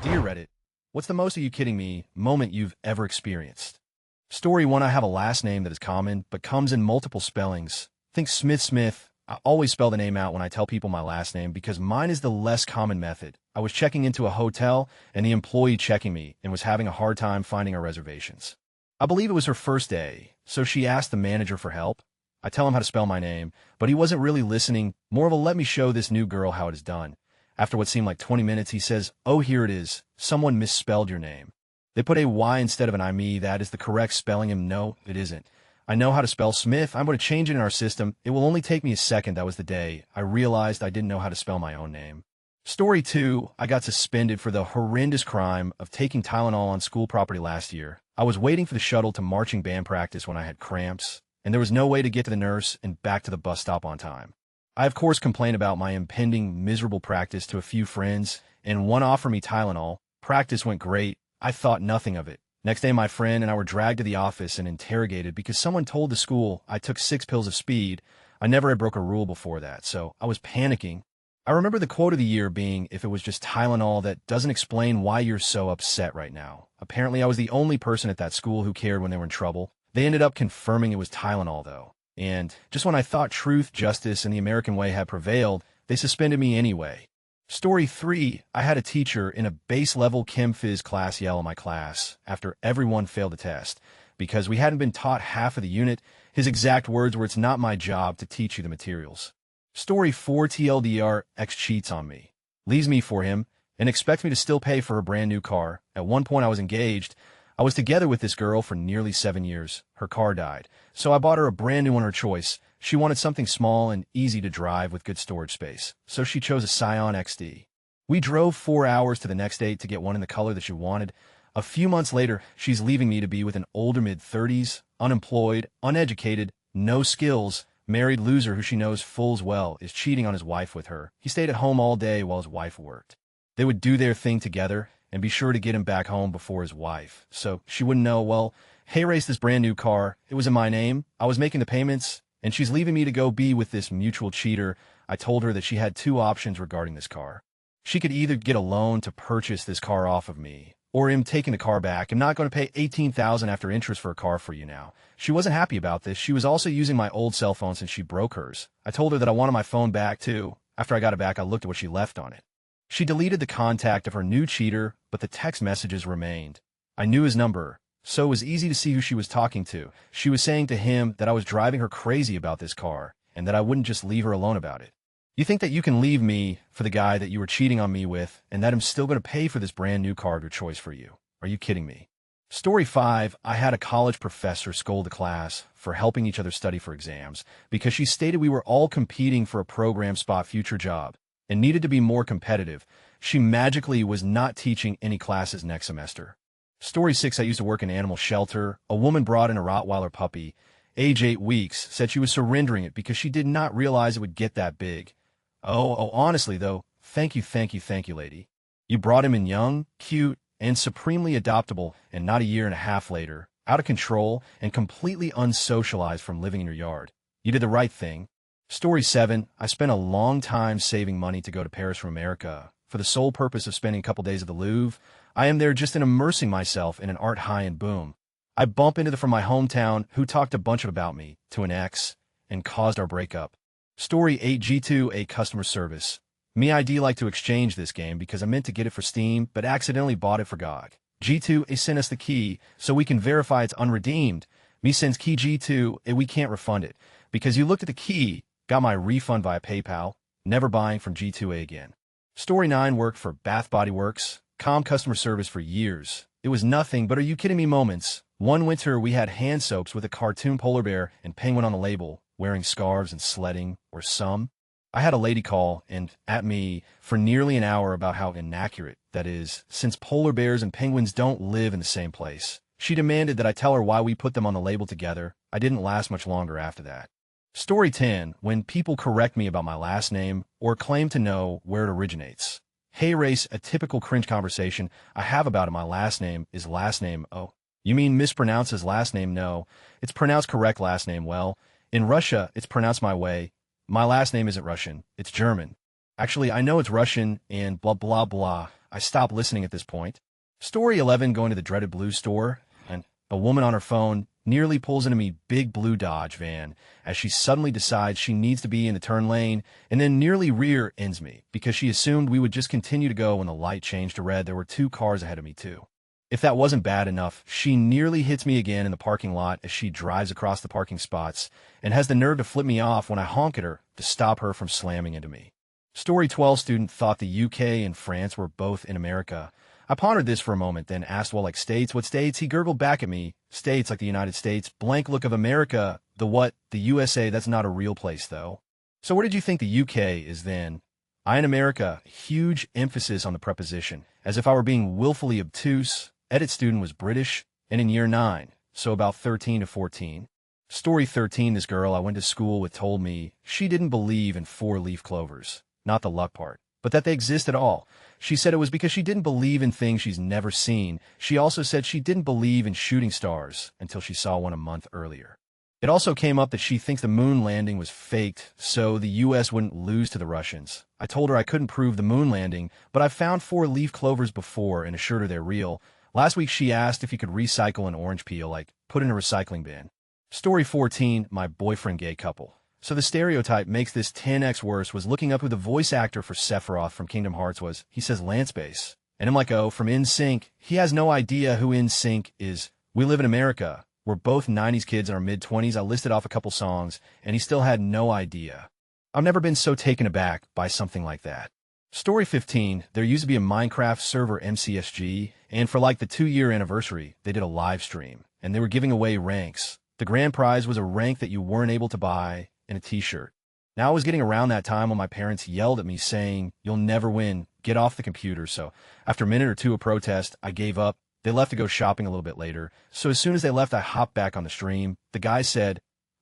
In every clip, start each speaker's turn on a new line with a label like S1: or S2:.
S1: Dear Reddit, what's the most are you kidding me moment you've ever experienced? Story 1. I have a last name that is common, but comes in multiple spellings. Think Smith. I always spell the name out when I tell people my last name because mine is the less common method. I was checking into a hotel, and the employee checking me and was having a hard time finding our reservations. I believe it was her first day, so she asked the manager for help. I tell him how to spell my name, but he wasn't really listening, more of a let me show this new girl how it is done. After what seemed like 20 minutes, he says, "Oh, here it is. Someone misspelled your name. They put a Y instead of an I-me. That is the correct spelling." And no, it isn't. I know how to spell Smith. I'm going to change it in our system. It will only take me a second. That was the day I realized I didn't know how to spell my own name. Story 2. I got suspended for the horrendous crime of taking Tylenol on school property last year. I was waiting for the shuttle to marching band practice when I had cramps, and there was no way to get to the nurse and back to the bus stop on time. I, of course, complained about my impending miserable practice to a few friends, and one offered me Tylenol. Practice went great. I thought nothing of it. Next day, my friend and I were dragged to the office and interrogated because someone told the school I took 6 pills of speed. I never had broke a rule before that, so I was panicking. I remember the quote of the year being, "If it was just Tylenol, that doesn't explain why you're so upset right now." Apparently, I was the only person at that school who cared when they were in trouble. They ended up confirming it was Tylenol, though. And just when I thought truth, justice, and the American way had prevailed, they suspended me anyway. Story 3. I had a teacher in a base-level Chem Phys class yell at my class after everyone failed the test. Because we hadn't been taught half of the unit, his exact words were, "It's not my job to teach you the materials." Story 4. TLDR, ex cheats on me, leaves me for him, and expects me to still pay for her brand new car. At one point I was engaged. I was together with this girl for nearly 7 years. Her car died, so I bought her a brand new one, her choice. She wanted something small and easy to drive with good storage space, so she chose a Scion XD. We drove 4 hours to the next date to get one in the color that she wanted. A few months later, she's leaving me to be with an older mid-30s, unemployed, uneducated, no skills, married loser who she knows full well is cheating on his wife with her. He stayed at home all day while his wife worked. They would do their thing together and be sure to get him back home before his wife, so she wouldn't know, well, hey, race this brand new car. It was in my name. I was making the payments, and she's leaving me to go be with this mutual cheater. I told her that she had 2 options regarding this car. She could either get a loan to purchase this car off of me, or him taking the car back. I'm not going to pay $18,000 after interest for a car for you now. She wasn't happy about this. She was also using my old cell phone since she broke hers. I told her that I wanted my phone back, too. After I got it back, I looked at what she left on it. She deleted the contact of her new cheater, but the text messages remained. I knew his number, so it was easy to see who she was talking to. She was saying to him that I was driving her crazy about this car, and that I wouldn't just leave her alone about it. You think that you can leave me for the guy that you were cheating on me with, and that I'm still going to pay for this brand new car of your choice for you? Are you kidding me? Story 5. I had a college professor scold the class for helping each other study for exams because she stated we were all competing for a program spot future job and needed to be more competitive. She magically was not teaching any classes next semester. Story 6. I used to work in an animal shelter. A woman brought in a Rottweiler puppy, age 8 weeks, said she was surrendering it because she did not realize it would get that big. Oh, honestly, though, thank you, lady. You brought him in young, cute, and supremely adoptable, and not a year and a half later, out of control and completely unsocialized from living in your yard. You did the right thing. Story 7. I spent a long time saving money to go to Paris from America for the sole purpose of spending a couple days at the Louvre. I am there just in immersing myself in an art high and boom. I bump into the from my hometown who talked a bunch about me to an ex and caused our breakup. Story 8. G2A customer service. Me ID like to exchange this game because I meant to get it for Steam, but accidentally bought it for GOG. G2A sent us the key so we can verify it's unredeemed. Me sends key G2 and we can't refund it because you looked at the key, got my refund via PayPal, never buying from G2A again. Story 9. Worked for Bath Body Works, calm customer service for years. It was nothing but are you kidding me moments. One winter we had hand soaps with a cartoon polar bear and penguin on the label, wearing scarves and sledding, or some. I had a lady call and at me for nearly an hour about how inaccurate that is, since polar bears and penguins don't live in the same place. She demanded that I tell her why we put them on the label together. I didn't last much longer after that. Story 10. When people correct me about my last name or claim to know where it originates. Hey race, a typical cringe conversation I have about it. My last name is last name. Oh, you mean mispronounce his last name? No, it's pronounced correct last name. Well, in Russia, it's pronounced my way. My last name isn't Russian, it's German. Actually, I know it's Russian and blah blah blah. I stopped listening at this point. Story 11, going to the dreaded blue store, and a woman on her phone nearly pulls into me big blue Dodge van as she suddenly decides she needs to be in the turn lane and then nearly rear ends me because she assumed we would just continue to go when the light changed to red. There were 2 cars ahead of me too. If that wasn't bad enough, she nearly hits me again in the parking lot as she drives across the parking spots and has the nerve to flip me off when I honk at her to stop her from slamming into me. Story 12, student thought the UK and France were both in America. I pondered this for a moment, then asked, well, like states? What states? He gurgled back at me. States like the United States. Blank look of America. The what? The USA. That's not a real place, though. So where did you think the UK is then? I in America. Huge emphasis on the preposition, as if I were being willfully obtuse. Edit student was British and in year 9, so about 13 to 14. Story 13, this girl I went to school with told me she didn't believe in 4-leaf clovers, not the luck part, but that they exist at all. She said it was because she didn't believe in things she's never seen. She also said she didn't believe in shooting stars until she saw one a month earlier. It also came up that she thinks the moon landing was faked, so the U.S. wouldn't lose to the Russians. I told her I couldn't prove the moon landing, but I've found 4-leaf clovers before and assured her they're real. Last week she asked if you could recycle an orange peel, like put in a recycling bin. Story 14, my boyfriend gay couple. So the stereotype makes this 10x worse was looking up who the voice actor for Sephiroth from Kingdom Hearts was. He says Lance Bass. And I'm like, oh, from NSYNC. He has no idea who NSYNC is. We live in America. We're both 90s kids in our mid-20s. I listed off a couple songs, and he still had no idea. I've never been so taken aback by something like that. Story 15, there used to be a Minecraft server MCSG, and for like the 2-year anniversary, they did a live stream, and they were giving away ranks. The grand prize was a rank that you weren't able to buy and a t-shirt. Now I was getting around that time when my parents yelled at me saying, you'll never win, get off the computer. So after a minute or two of protest, I gave up. They left to go shopping a little bit later. So as soon as they left, I hopped back on the stream. The guy said,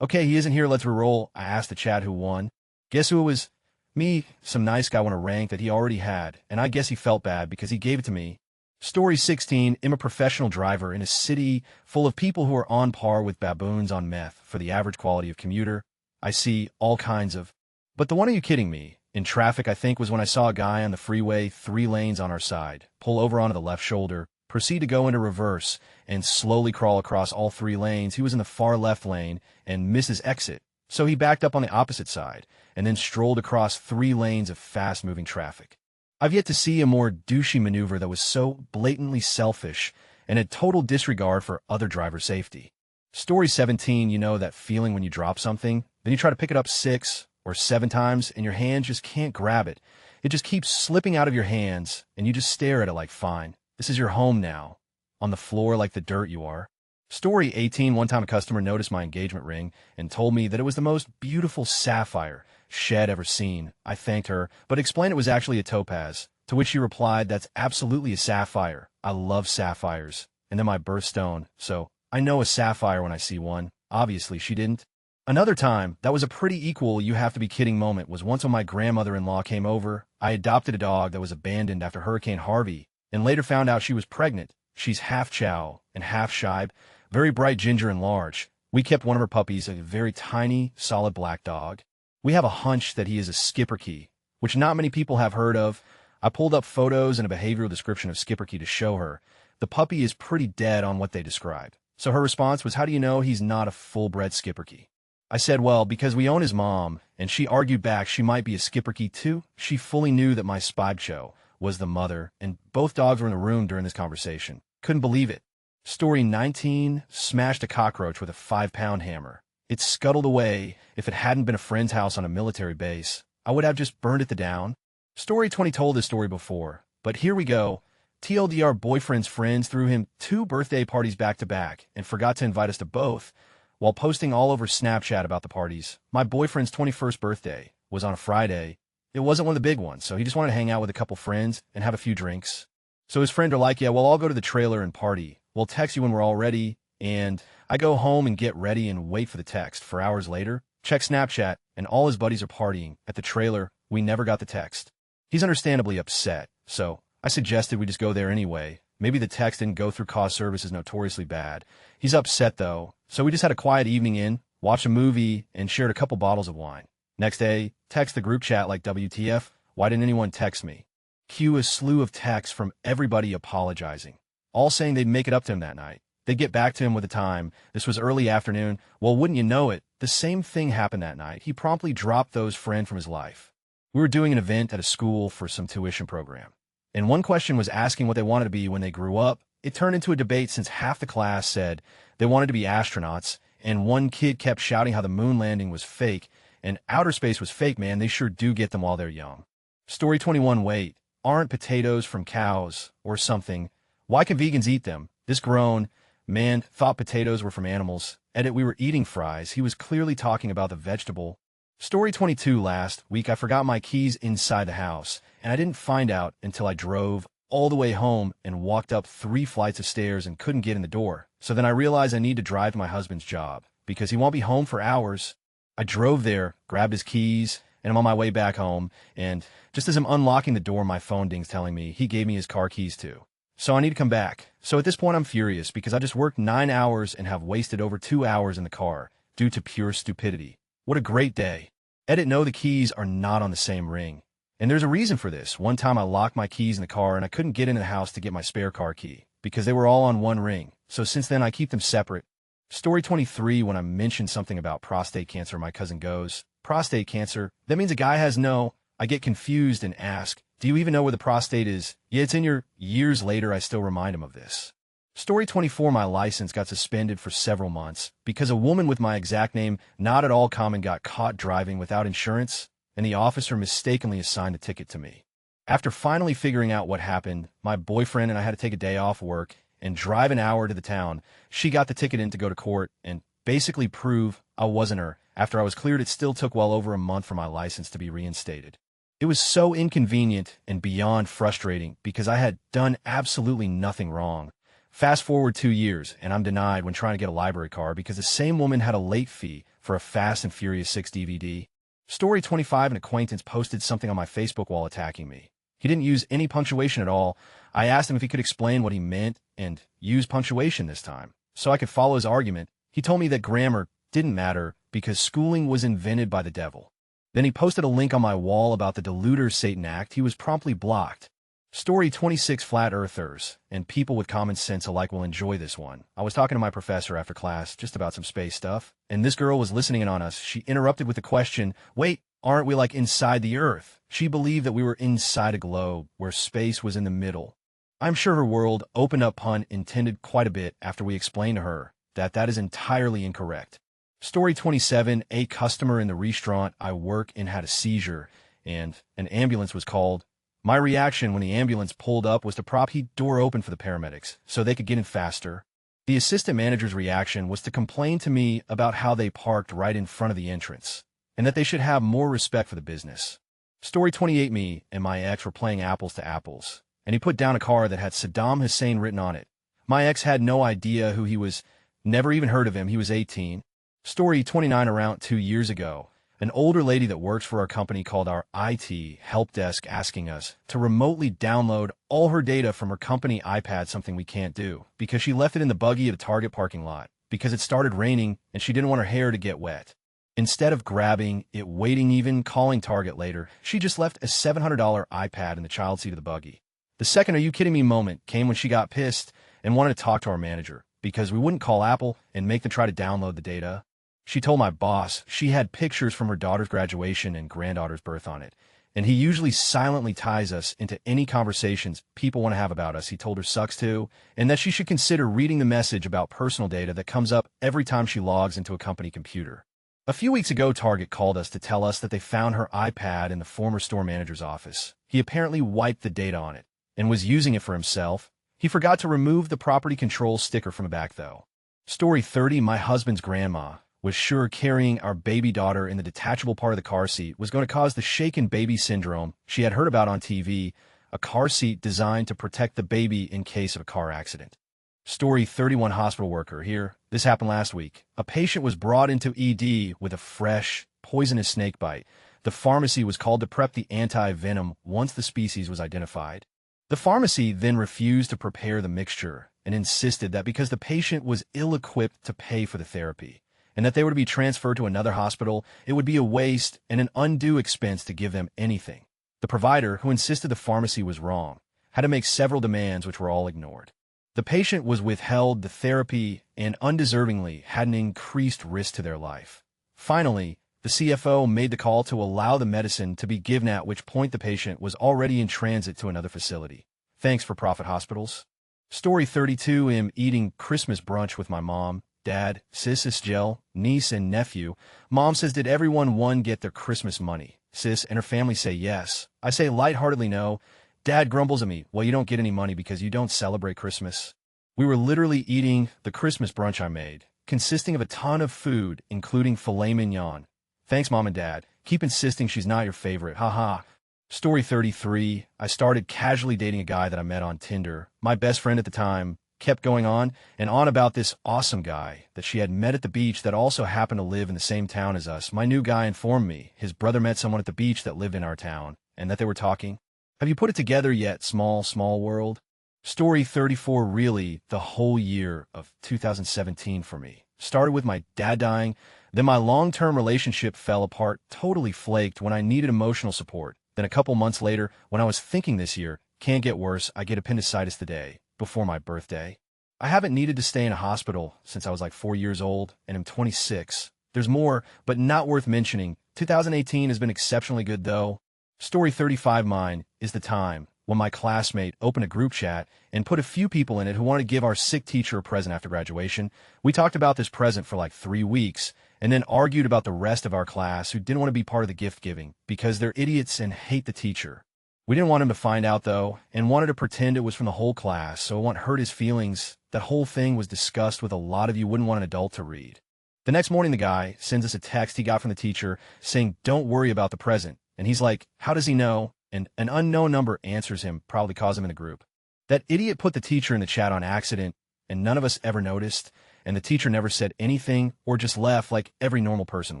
S1: okay, he isn't here, let's reroll. I asked the chat who won. Guess who it was? Me. Some nice guy won a rank that he already had, and I guess he felt bad because he gave it to me. Story 16, I'm a professional driver in a city full of people who are on par with baboons on meth for the average quality of commuter. I see all kinds of... But the one, are you kidding me? In traffic, I think, was when I saw a guy on the freeway, 3 lanes on our side, pull over onto the left shoulder, proceed to go into reverse, and slowly crawl across all 3 lanes. He was in the far left lane and missed his exit, so he backed up on the opposite side, and then strolled across 3 lanes of fast-moving traffic. I've yet to see a more douchey maneuver that was so blatantly selfish and had total disregard for other driver safety. Story 17, you know that feeling when you drop something, then you try to pick it up 6 or 7 times, and your hand just can't grab it. It just keeps slipping out of your hands, and you just stare at it like, fine, this is your home now, on the floor like the dirt you are. Story 18, one time a customer noticed my engagement ring and told me that it was the most beautiful sapphire shed ever seen. I thanked her, but explained it was actually a topaz, to which she replied, that's absolutely a sapphire. I love sapphires. And then my birthstone, so I know a sapphire when I see one. Obviously, she didn't. Another time, that was a pretty equal you have to be kidding moment, was once when my grandmother-in-law came over. I adopted a dog that was abandoned after Hurricane Harvey, and later found out she was pregnant. She's half chow and half shibe, very bright ginger and large. We kept one of her puppies, a very tiny, solid black dog. We have a hunch that he is a Schipperke, which not many people have heard of. I pulled up photos and a behavioral description of Schipperke to show her. The puppy is pretty dead on what they described. So her response was, how do you know he's not a full-bred Schipperke? I said, well, because we own his mom, and she argued back she might be a Schipperke too. She fully knew that my Spibcho was the mother, and both dogs were in the room during this conversation. Couldn't believe it. Story 19, smashed a cockroach with a 5-pound hammer. It scuttled away. If it hadn't been a friend's house on a military base, I would have just burned it to down. Story 20 told this story before, but here we go. TLDR boyfriend's friends threw him 2 birthday parties back-to-back and forgot to invite us to both, while posting all over Snapchat about the parties. My boyfriend's 21st birthday was on a Friday. It wasn't one of the big ones, so he just wanted to hang out with a couple friends and have a few drinks. So his friends are like, yeah, well, I'll go to the trailer and party. We'll text you when we're all ready, and I go home and get ready and wait for the text. 4 hours later, check Snapchat, and all his buddies are partying. At the trailer, we never got the text. He's understandably upset, so I suggested we just go there anyway. Maybe the text didn't go through cause service is notoriously bad. He's upset, though, so we just had a quiet evening in, watched a movie, and shared a couple bottles of wine. Next day, text the group chat like, WTF, why didn't anyone text me? Cue a slew of texts from everybody apologizing, all saying they'd make it up to him that night. They'd get back to him with a time. This was early afternoon. Well, wouldn't you know it, the same thing happened that night. He promptly dropped those friend from his life. We were doing an event at a school for some tuition program, and one question was asking what they wanted to be when they grew up. It turned into a debate since half the class said they wanted to be astronauts, and one kid kept shouting how the moon landing was fake, and outer space was fake, man. They sure do get them while they're young. Story 21, wait, aren't potatoes from cows or something? Why can vegans eat them? This grown man thought potatoes were from animals. Edit, we were eating fries. He was clearly talking about the vegetable. Story 22, last week I forgot my keys inside the house, and I didn't find out until I drove all the way home and walked up 3 flights of stairs and couldn't get in the door. So then I realized I need to drive to my husband's job because he won't be home for hours. I drove there, grabbed his keys, and I'm on my way back home, and just as I'm unlocking the door, my phone dings telling me he gave me his car keys too. So I need to come back. So at this point, I'm furious because I just worked 9 hours and have wasted over 2 hours in the car due to pure stupidity. What a great day. Edit, no, the keys are not on the same ring. And there's a reason for this. One time I locked my keys in the car and I couldn't get into the house to get my spare car key because they were all on one ring. So since then, I keep them separate. Story 23, when I mentioned something about prostate cancer, my cousin goes, prostate cancer? That means a guy has no. I get confused and ask, do you even know where the prostate is? Yeah, it's in your. Years later, I still remind him of this. Story 24, my license got suspended for several months because a woman with my exact name, not at all common, got caught driving without insurance, and the officer mistakenly assigned the ticket to me. After finally figuring out what happened, my boyfriend and I had to take a day off work and drive an hour to the town. She got the ticket in to go to court and basically prove I wasn't her. After I was cleared, it still took well over a month for my license to be reinstated. It was so inconvenient and beyond frustrating because I had done absolutely nothing wrong. Fast forward 2 years, and I'm denied when trying to get a library card because the same woman had a late fee for a Fast and Furious 6 DVD. Story 25, an acquaintance posted something on my Facebook while attacking me. He didn't use any punctuation at all. I asked him if he could explain what he meant and use punctuation this time, so I could follow his argument. He told me that grammar didn't matter because schooling was invented by the devil. Then he posted a link on my wall about the Deluder Satan Act. He was promptly blocked. Story 26, flat earthers and people with common sense alike will enjoy this one. I was talking to my professor after class just about some space stuff, and this girl was listening in on us. She interrupted with the question, wait, aren't we like inside the Earth? She believed that we were inside a globe where space was in the middle. I'm sure her world opened up, pun intended, quite a bit after we explained to her that that is entirely incorrect. Story 27, a customer in the restaurant I work in had a seizure, and an ambulance was called. My reaction when the ambulance pulled up was to prop the door open for the paramedics so they could get in faster. The assistant manager's reaction was to complain to me about how they parked right in front of the entrance, and that they should have more respect for the business. Story 28, me and my ex were playing apples to apples, and he put down a car that had Saddam Hussein written on it. My ex had no idea who he was, never even heard of him. He was 18. Story 29, around 2 years ago, an older lady that works for our company called our IT help desk asking us to remotely download all her data from her company iPad, something we can't do, because she left it in the buggy at a Target parking lot because it started raining and she didn't want her hair to get wet. Instead of grabbing it, waiting, even calling Target later, she just left a $700 iPad in the child seat of the buggy. The second "are you kidding me" moment came when she got pissed and wanted to talk to our manager because we wouldn't call Apple and make them try to download the data. She told my boss she had pictures from her daughter's graduation and granddaughter's birth on it, and he usually silently ties us into any conversations people want to have about us. He told her sucks too, and that she should consider reading the message about personal data that comes up every time she logs into a company computer. A few weeks ago, Target called us to tell us that they found her iPad in the former store manager's office. He apparently wiped the data on it and was using it for himself. He forgot to remove the property control sticker from the back, though. Story 30, my husband's grandma was sure carrying our baby daughter in the detachable part of the car seat was going to cause the shaken baby syndrome she had heard about on TV, a car seat designed to protect the baby in case of a car accident. Story 31, hospital worker here. This happened last week. A patient was brought into ED with a fresh, poisonous snake bite. The pharmacy was called to prep the anti-venom once the species was identified. The pharmacy then refused to prepare the mixture and insisted that because the patient was ill-equipped to pay for the therapy, and that they were to be transferred to another hospital, it would be a waste and an undue expense to give them anything. The provider, who insisted the pharmacy was wrong, had to make several demands which were all ignored. The patient was withheld the therapy and undeservingly had an increased risk to their life. Finally, the CFO made the call to allow the medicine to be given, at which point the patient was already in transit to another facility. Thanks for profit hospitals. Story 32. I'm eating Christmas brunch with my mom, dad, sis, gel, niece, and nephew. Mom says, did everyone get their Christmas money? Sis and her family say yes. I say lightheartedly no. Dad grumbles at me, well, you don't get any money because you don't celebrate Christmas. We were literally eating the Christmas brunch I made, consisting of a ton of food, including filet mignon. Thanks, Mom and Dad. Keep insisting she's not your favorite. Haha. Story 33. I started casually dating a guy that I met on Tinder. My best friend at the time kept going on and on about this awesome guy that she had met at the beach that also happened to live in the same town as us. My new guy informed me his brother met someone at the beach that lived in our town and that they were talking. Have you put it together yet, small world? Story 34. Really, the whole year of 2017 for me started with my dad dying. Then my long-term relationship fell apart, totally flaked when I needed emotional support. Then a couple months later, when I was thinking this year can't get worse, I get appendicitis the day before my birthday. I haven't needed to stay in a hospital since I was like 4 years old, and I'm 26. There's more, but not worth mentioning. 2018 has been exceptionally good, though. Story 35. Mine is the time when my classmate opened a group chat and put a few people in it who wanted to give our sick teacher a present after graduation. We talked about this present for like 3 weeks, and then argued about the rest of our class who didn't want to be part of the gift giving because they're idiots and hate the teacher. We didn't want him to find out, though, and wanted to pretend it was from the whole class, so it won't hurt his feelings. That whole thing was discussed with a lot of you wouldn't want an adult to read. The next morning, the guy sends us a text he got from the teacher saying, don't worry about the present. And he's like, how does he know? And an unknown number answers him, probably calls him in the group. That idiot put the teacher in the chat on accident, and none of us ever noticed, and the teacher never said anything or just left like every normal person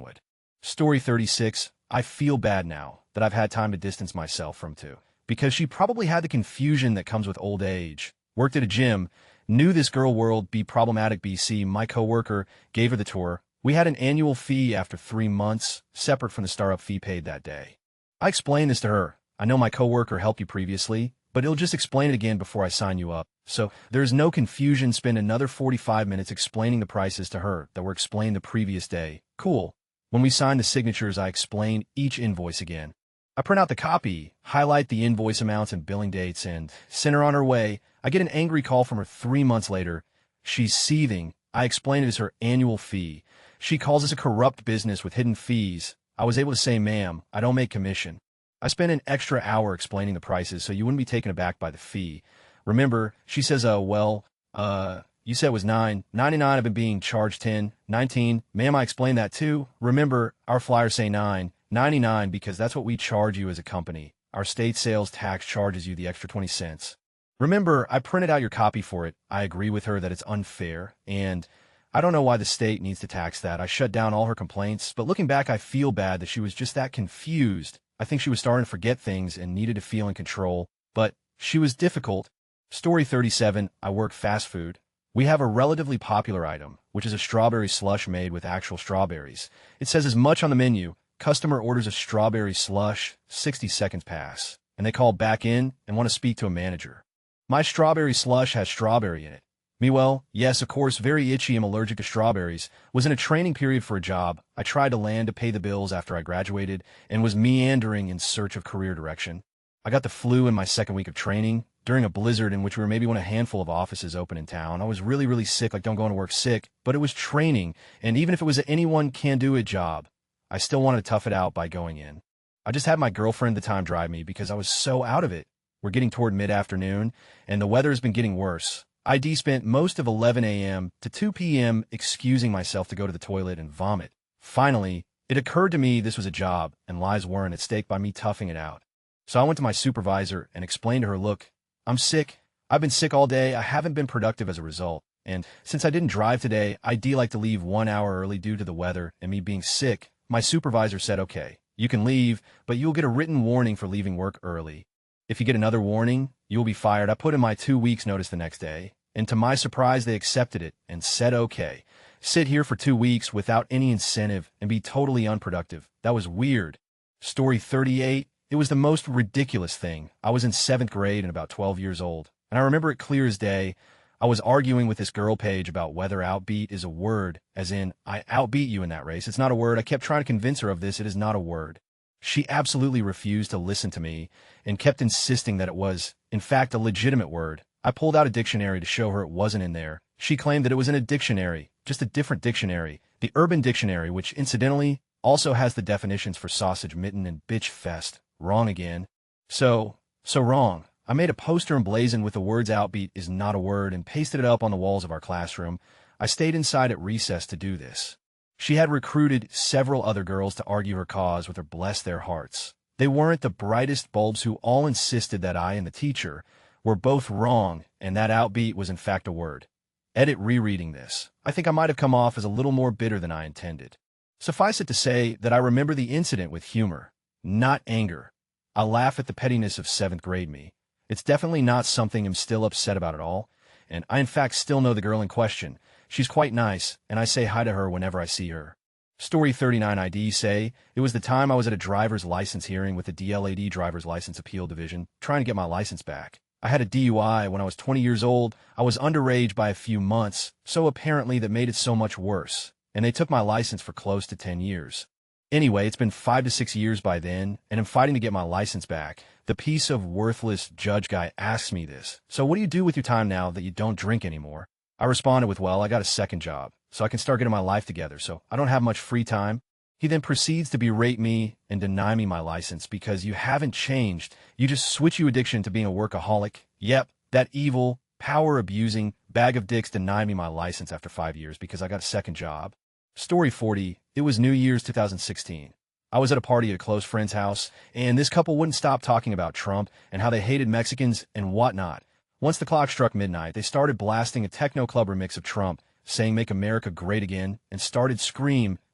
S1: would. Story 36. I feel bad now that I've had time to distance myself from too, because she probably had the confusion that comes with old age. Worked at a gym, knew this girl world be problematic. BC, my coworker, gave her the tour. We had an annual fee after 3 months, separate from the startup fee paid that day. I explained this to her. I know my coworker helped you previously, but he'll just explain it again before I sign you up. So there's no confusion. Spend another 45 minutes explaining the prices to her that were explained the previous day. Cool. When we sign the signatures, I explain each invoice again. I print out the copy, highlight the invoice amounts and billing dates, and send her on her way. I get an angry call from her 3 months later. She's seething. I explain it as her annual fee. She calls us a corrupt business with hidden fees. I was able to say, ma'am, I don't make commission. I spent an extra hour explaining the prices so you wouldn't be taken aback by the fee. Remember, she says, you said it was $9.99. I've been being charged $10.19. Ma'am, I explained that too. Remember, our flyers say $9.99 because that's what we charge you as a company. Our state sales tax charges you the extra 20 cents. Remember, I printed out your copy for it. I agree with her that it's unfair, and I don't know why the state needs to tax that. I shut down all her complaints, but looking back, I feel bad that she was just that confused. I think she was starting to forget things and needed to feel in control, but she was difficult. Story 37. I work fast food. We have a relatively popular item, which is a strawberry slush made with actual strawberries. It says as much on the menu. Customer orders a strawberry slush, 60 seconds pass, and they call back in and want to speak to a manager. My strawberry slush has strawberry in it. Me, well, yes, of course, very itchy. I'm allergic to strawberries. Was in a training period for a job. I tried to land to pay the bills after I graduated and was meandering in search of career direction. I got the flu in my second week of training during a blizzard in which we were maybe one of a handful of offices open in town. I was really sick, like don't go into work sick, but it was training, and even if it was an anyone can do it job, I still wanted to tough it out by going in. I just had my girlfriend at the time drive me because I was so out of it. We're getting toward mid-afternoon, and the weather has been getting worse. I spent most of 11 a.m. to 2 p.m. excusing myself to go to the toilet and vomit. Finally, it occurred to me this was a job, and lives weren't at stake by me toughing it out. So I went to my supervisor and explained to her, look, I'm sick. I've been sick all day. I haven't been productive as a result. And since I didn't drive today, I'd like to leave 1 hour early due to the weather and me being sick. My supervisor said, okay, you can leave, but you'll get a written warning for leaving work early. If you get another warning, you'll be fired. I put in my 2 weeks notice the next day, and to my surprise, they accepted it and said, okay, sit here for 2 weeks without any incentive and be totally unproductive. That was weird. Story 38. It was the most ridiculous thing. I was in 7th grade and about 12 years old, and I remember it clear as day. I was arguing with this girl page about whether outbeat is a word, as in, I outbeat you in that race. It's not a word. I kept trying to convince her of this. It is not a word. She absolutely refused to listen to me and kept insisting that it was, in fact, a legitimate word. I pulled out a dictionary to show her it wasn't in there. She claimed that it was in a dictionary, just a different dictionary, the Urban Dictionary, which, incidentally, also has the definitions for sausage mitten and bitch fest. Wrong again. So wrong. I made a poster emblazoned with the words outbeat is not a word and pasted it up on the walls of our classroom. I stayed inside at recess to do this. She had recruited several other girls to argue her cause with her, bless their hearts. They weren't the brightest bulbs who all insisted that I and the teacher were both wrong and that outbeat was in fact a word. Edit rereading this. I think I might have come off as a little more bitter than I intended. Suffice it to say that I remember the incident with humor, not anger. I laugh at the pettiness of 7th grade me. It's definitely not something I'm still upset about at all, and I in fact still know the girl in question. She's quite nice, and I say hi to her whenever I see her. Story 39 ID say, it was the time I was at a driver's license hearing with the DLAD Driver's License Appeal Division, trying to get my license back. I had a DUI when I was 20 years old. I was underage by a few months, so apparently that made it so much worse, and they took my license for close to 10 years. Anyway, it's been 5 to 6 years by then, and I'm fighting to get my license back. The piece of worthless judge guy asks me this. So what do you do with your time now that you don't drink anymore? I responded with, well, I got a second job, so I can start getting my life together, so I don't have much free time. He then proceeds to berate me and deny me my license because you haven't changed. You just switch your addiction to being a workaholic. Yep, that evil, power-abusing bag of dicks denied me my license after 5 years because I got a second job. Story 40, it was New Year's 2016. I was at a party at a close friend's house, and this couple wouldn't stop talking about Trump and how they hated Mexicans and whatnot. Once the clock struck midnight, they started blasting a techno club remix of Trump, saying Make America Great Again, and started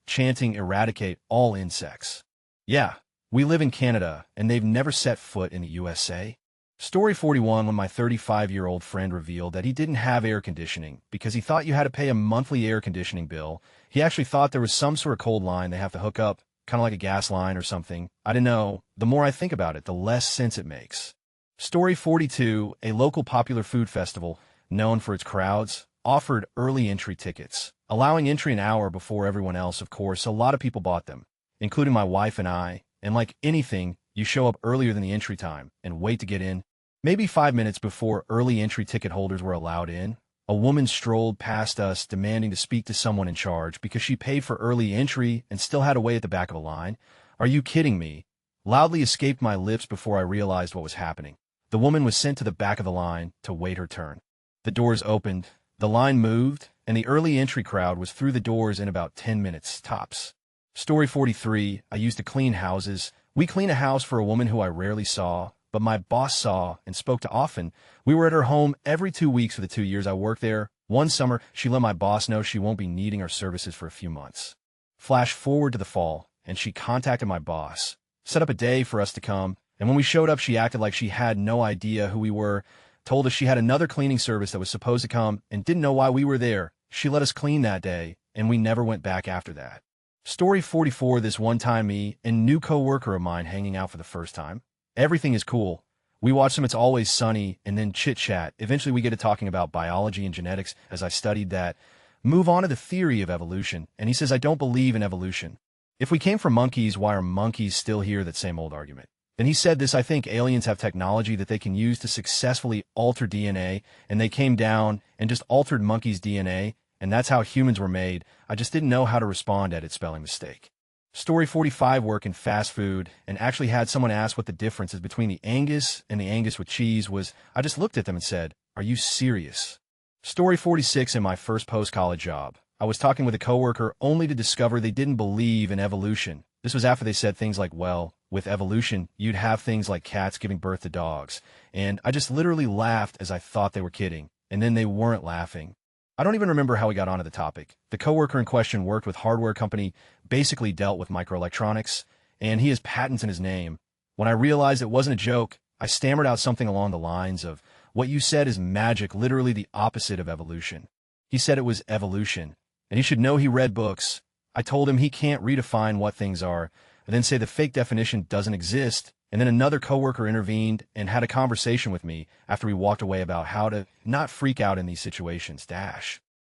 S1: chanting eradicate all insects. Yeah, we live in Canada, and they've never set foot in the USA. Story 41, when my 35-year-old friend revealed that he didn't have air conditioning because he thought you had to pay a monthly air conditioning bill. He actually thought there was some sort of cold line they have to hook up, kind of like a gas line or something. I don't know. The more I think about it, the less sense it makes. Story 42, a local popular food festival, known for its crowds, offered early entry tickets, allowing entry an hour before everyone else. Of course, a lot of people bought them, including my wife and I, and like anything, you show up earlier than the entry time and wait to get in. Maybe 5 minutes before early entry ticket holders were allowed in, a woman strolled past us demanding to speak to someone in charge because she paid for early entry and still had to wait at the back of a line. Are you kidding me? Loudly escaped my lips before I realized what was happening. The woman was sent to the back of the line to wait her turn. The doors opened, the line moved, and the early entry crowd was through the doors in about 10 minutes, tops. Story 43, I used to clean houses. We clean a house for a woman who I rarely saw, but my boss saw and spoke to often. We were at her home every 2 weeks for the 2 years I worked there. One summer, she let my boss know she won't be needing our services for a few months. Flash forward to the fall, and she contacted my boss, set up a day for us to come, and when we showed up, she acted like she had no idea who we were, told us she had another cleaning service that was supposed to come and didn't know why we were there. She let us clean that day, and we never went back after that. Story 44, this one time me and new coworker of mine hanging out for the first time. Everything is cool. We watch some It's Always Sunny and then chit-chat. Eventually we get to talking about biology and genetics as I studied that. Move on to the theory of evolution, and he says I don't believe in evolution. If we came from monkeys, why are monkeys still here? That same old argument. Then he said this, I think aliens have technology that they can use to successfully alter DNA, and they came down and just altered monkeys' DNA, and that's how humans were made. I just didn't know how to respond at it, spelling mistake. Story 45, work in fast food, and actually had someone ask what the difference is between the Angus and the Angus with cheese was. I just looked at them and said, are you serious? Story 46, in my first post-college job, I was talking with a coworker only to discover they didn't believe in evolution. This was after they said things like, well, with evolution, you'd have things like cats giving birth to dogs. And I just literally laughed as I thought they were kidding, and then they weren't laughing. I don't even remember how we got onto the topic. The coworker in question worked with hardware company, basically dealt with microelectronics, and he has patents in his name. When I realized it wasn't a joke, I stammered out something along the lines of, what you said is magic, literally the opposite of evolution. He said it was evolution, and he should know he read books. I told him he can't redefine what things are, and then say the fake definition doesn't exist, and then another coworker intervened and had a conversation with me after we walked away about how to not freak out in these situations.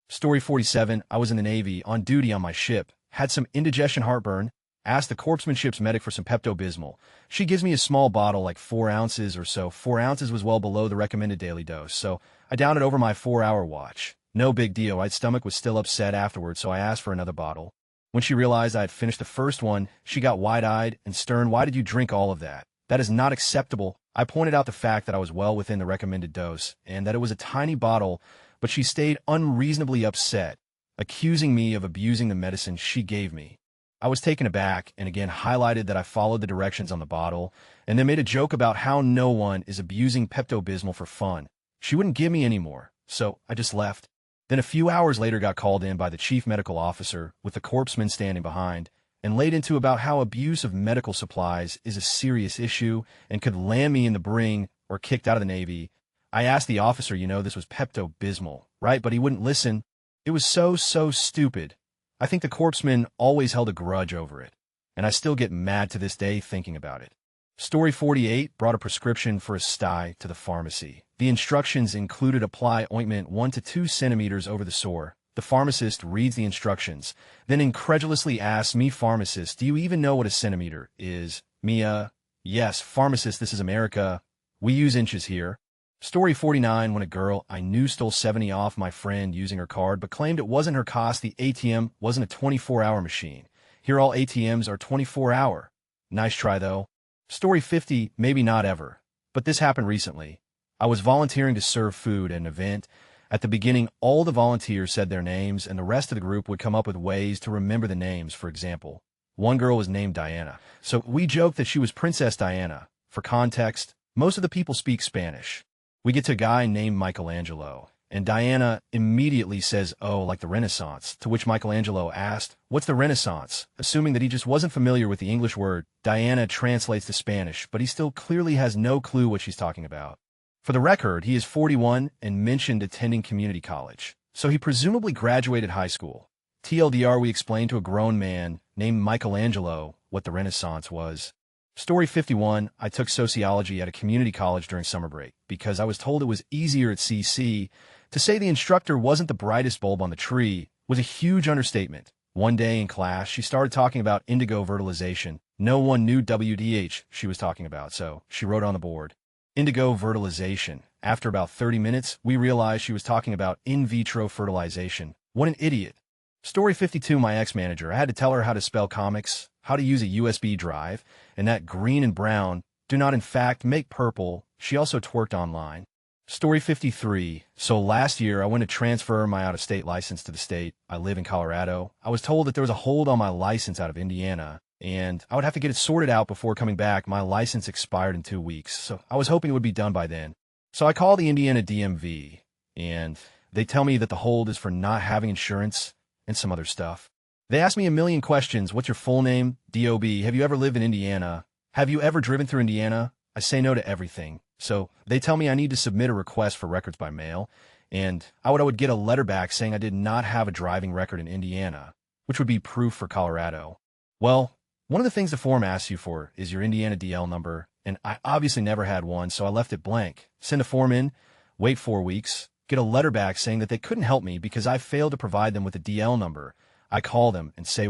S1: Story 47, I was in the Navy, on duty on my ship, had some indigestion heartburn, asked the corpsmanship's medic for some Pepto-Bismol. She gives me a small bottle, like 4 ounces or so. 4 ounces was well below the recommended daily dose, so I downed it over my 4-hour watch. No big deal. My stomach was still upset afterwards, so I asked for another bottle. When she realized I had finished the first one, she got wide-eyed and stern. Why did you drink all of that? That is not acceptable. I pointed out the fact that I was well within the recommended dose and that it was a tiny bottle, but she stayed unreasonably upset, accusing me of abusing the medicine she gave me. I was taken aback and again highlighted that I followed the directions on the bottle and then made a joke about how no one is abusing Pepto-Bismol for fun. She wouldn't give me any more, so I just left. Then a few hours later got called in by the chief medical officer with the corpsman standing behind and laid into about how abuse of medical supplies is a serious issue and could land me in the bring or kicked out of the Navy. I asked the officer, this was Pepto-Bismol, right? But he wouldn't listen. It was so stupid. I think the corpsman always held a grudge over it, and I still get mad to this day thinking about it. Story 48, brought a prescription for a sty to the pharmacy. The instructions included apply ointment 1 to 2 centimeters over the sore. The pharmacist reads the instructions, then incredulously asks me, pharmacist, do you even know what a centimeter is? Mia, yes, pharmacist, this is America. We use inches here. Story 49, when a girl I knew stole 70 off my friend using her card, but claimed it wasn't her cost. The ATM wasn't a 24-hour machine. Here all ATMs are 24-hour. Nice try, though. Story 50, maybe not ever, but this happened recently. I was volunteering to serve food at an event. At the beginning, all the volunteers said their names, and the rest of the group would come up with ways to remember the names. For example, one girl was named Diana, so we joked that she was Princess Diana. For context, most of the people speak Spanish. We get to a guy named Michelangelo, and Diana immediately says, oh, like the Renaissance, to which Michelangelo asked, what's the Renaissance? Assuming that he just wasn't familiar with the English word, Diana translates to Spanish, but he still clearly has no clue what she's talking about. For the record, he is 41 and mentioned attending community college, so he presumably graduated high school. TLDR, we explained to a grown man named Michelangelo what the Renaissance was. Story 51, I took sociology at a community college during summer break because I was told it was easier at CC. To say the instructor wasn't the brightest bulb on the tree was a huge understatement. One day in class, she started talking about indigo fertilization. No one knew WDH she was talking about, so she wrote on the board, indigo fertilization. After about 30 minutes, we realized she was talking about in vitro fertilization. What an idiot. Story 52, my ex-manager. I had to tell her how to spell comics, how to use a USB drive, and that green and brown do not in fact make purple. She also twerked online. Story 53. So last year, I went to transfer my out-of-state license to the state. I live in Colorado. I was told that there was a hold on my license out of Indiana, and I would have to get it sorted out before coming back. My license expired in 2 weeks, so I was hoping it would be done by then. So I call the Indiana DMV, and they tell me that the hold is for not having insurance and some other stuff. They ask me a million questions. What's your full name? DOB. Have you ever lived in Indiana? Have you ever driven through Indiana? I say no to everything. So they tell me I need to submit a request for records by mail, and I would get a letter back saying I did not have a driving record in Indiana, which would be proof for Colorado. Well, one of the things the form asks you for is your Indiana DL number, and I obviously never had one, so I left it blank. Send a form in, wait 4 weeks, get a letter back saying that they couldn't help me because I failed to provide them with a DL number. I call them and say,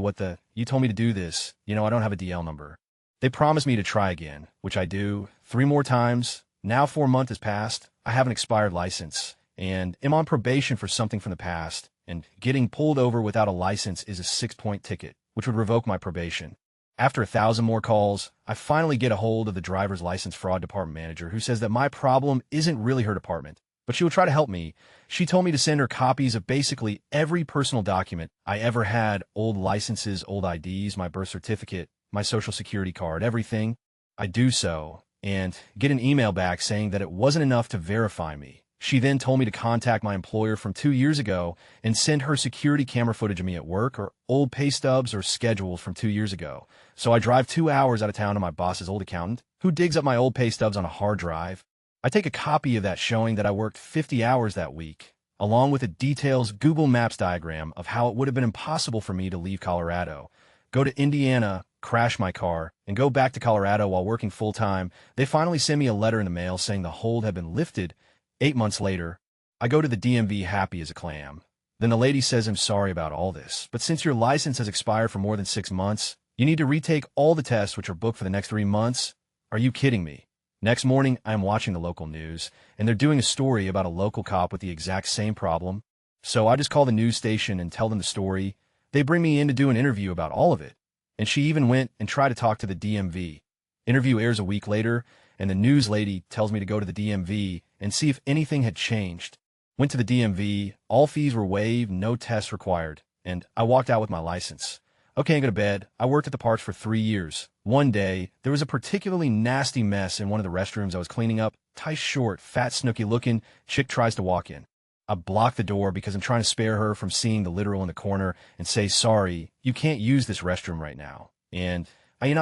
S1: you told me to do this. I don't have a DL number. They promise me to try again, which I do 3 more times. Now 4 months has passed. I have an expired license and am on probation for something from the past, and getting pulled over without a license is a 6-point ticket, which would revoke my probation. After 1,000 more calls, I finally get a hold of the driver's license fraud department manager, who says that my problem isn't really her department, but she will try to help me. She told me to send her copies of basically every personal document I ever had, old licenses, old IDs, my birth certificate, my social security card, everything. I do so, and get an email back saying that it wasn't enough to verify me. She then told me to contact my employer from 2 years ago and send her security camera footage of me at work or old pay stubs or schedules from 2 years ago. So I drive 2 hours out of town to my boss's old accountant, who digs up my old pay stubs on a hard drive. I take a copy of that showing that I worked 50 hours that week, along with a detailed Google Maps diagram of how it would have been impossible for me to leave Colorado. go to Indiana, crash my car, and go back to Colorado while working full-time. They finally send me a letter in the mail saying the hold had been lifted. 8 months later, I go to the DMV happy as a clam. Then the lady says I'm sorry about all this, but since your license has expired for more than 6 months, you need to retake all the tests which are booked for the next 3 months. Are you kidding me? Next morning, I am watching the local news, and they're doing a story about a local cop with the exact same problem. So I just call the news station and tell them the story. They bring me in to do an interview about all of it. And she even went and tried to talk to the DMV. Interview airs a week later, and the news lady tells me to go to the DMV and see if anything had changed. Went to the DMV, all fees were waived, no tests required, and I walked out with my license. Okay, I go to bed. I worked at the parks for 3 years. One day, there was a particularly nasty mess in one of the restrooms I was cleaning up. Tight, short, fat, snooky looking chick tries to walk in. I block the door because I'm trying to spare her from seeing the literal in the corner and say, sorry, you can't use this restroom right now. And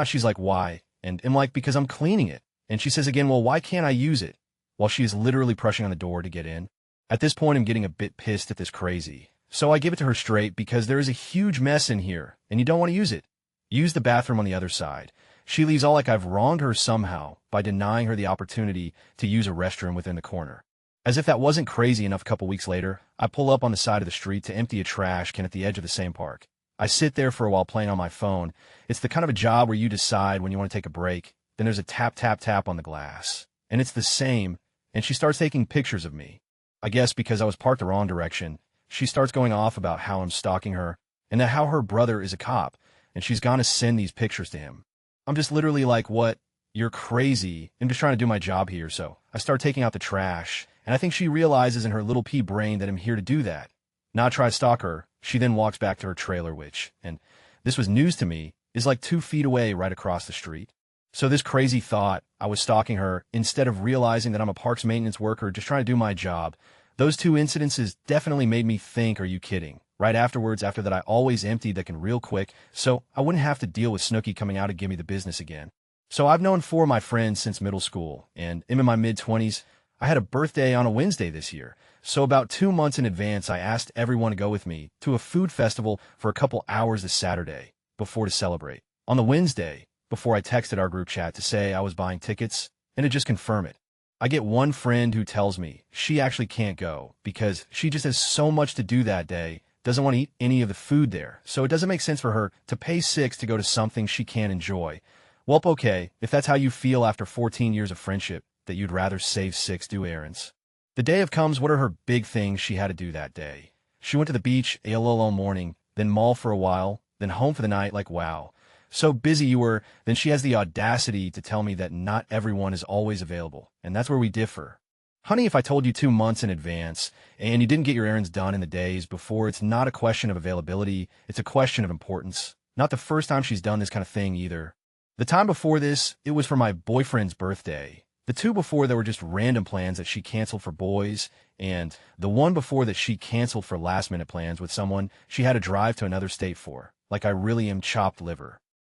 S1: she's like, why? And I'm like, because I'm cleaning it. And she says again, well, why can't I use it? While she is literally pressing on the door to get in. At this point, I'm getting a bit pissed at this crazy. So I give it to her straight because there is a huge mess in here and you don't want to use it. Use the bathroom on the other side. She leaves all like I've wronged her somehow by denying her the opportunity to use a restroom within the corner. As if that wasn't crazy enough, a couple weeks later, I pull up on the side of the street to empty a trash can at the edge of the same park. I sit there for a while playing on my phone. It's the kind of a job where you decide when you want to take a break. Then there's a tap, tap, tap on the glass. And it's the same. And she starts taking pictures of me. I guess because I was parked the wrong direction. She starts going off about how I'm stalking her and that how her brother is a cop and she's gonna send these pictures to him. I'm just literally like, what? You're crazy. I'm just trying to do my job here. So I start taking out the trash. And I think she realizes in her little pea brain that I'm here to do that. Not try to stalk her. She then walks back to her trailer, which, and this was news to me, is like 2 feet away right across the street. So this crazy thought, I was stalking her, instead of realizing that I'm a parks maintenance worker just trying to do my job. Those 2 incidences definitely made me think, are you kidding? Right afterwards, after that, I always emptied the can real quick, so I wouldn't have to deal with Snooki coming out to give me the business again. So I've known 4 of my friends since middle school, and I'm in my mid-20s. I had a birthday on a Wednesday this year, so about 2 months in advance, I asked everyone to go with me to a food festival for a couple hours this Saturday before to celebrate. On the Wednesday, before I texted our group chat to say I was buying tickets, and to just confirm it. I get one friend who tells me she actually can't go because she just has so much to do that day, doesn't want to eat any of the food there, so it doesn't make sense for her to pay $6 to go to something she can't enjoy. Well, okay, if that's how you feel after 14 years of friendship, that you'd rather save $6 do errands. The day of comes, what are her big things she had to do that day? She went to the beach, ate a little all morning, then mall for a while, then home for the night, like wow. So busy you were, then she has the audacity to tell me that not everyone is always available, and that's where we differ. Honey, if I told you 2 months in advance, and you didn't get your errands done in the days before, it's not a question of availability, it's a question of importance. Not the first time she's done this kind of thing either. The time before this, it was for my boyfriend's birthday. The 2 before, there were just random plans that she canceled for boys, and the one before that she canceled for last-minute plans with someone she had to drive to another state for. Like I really am chopped liver.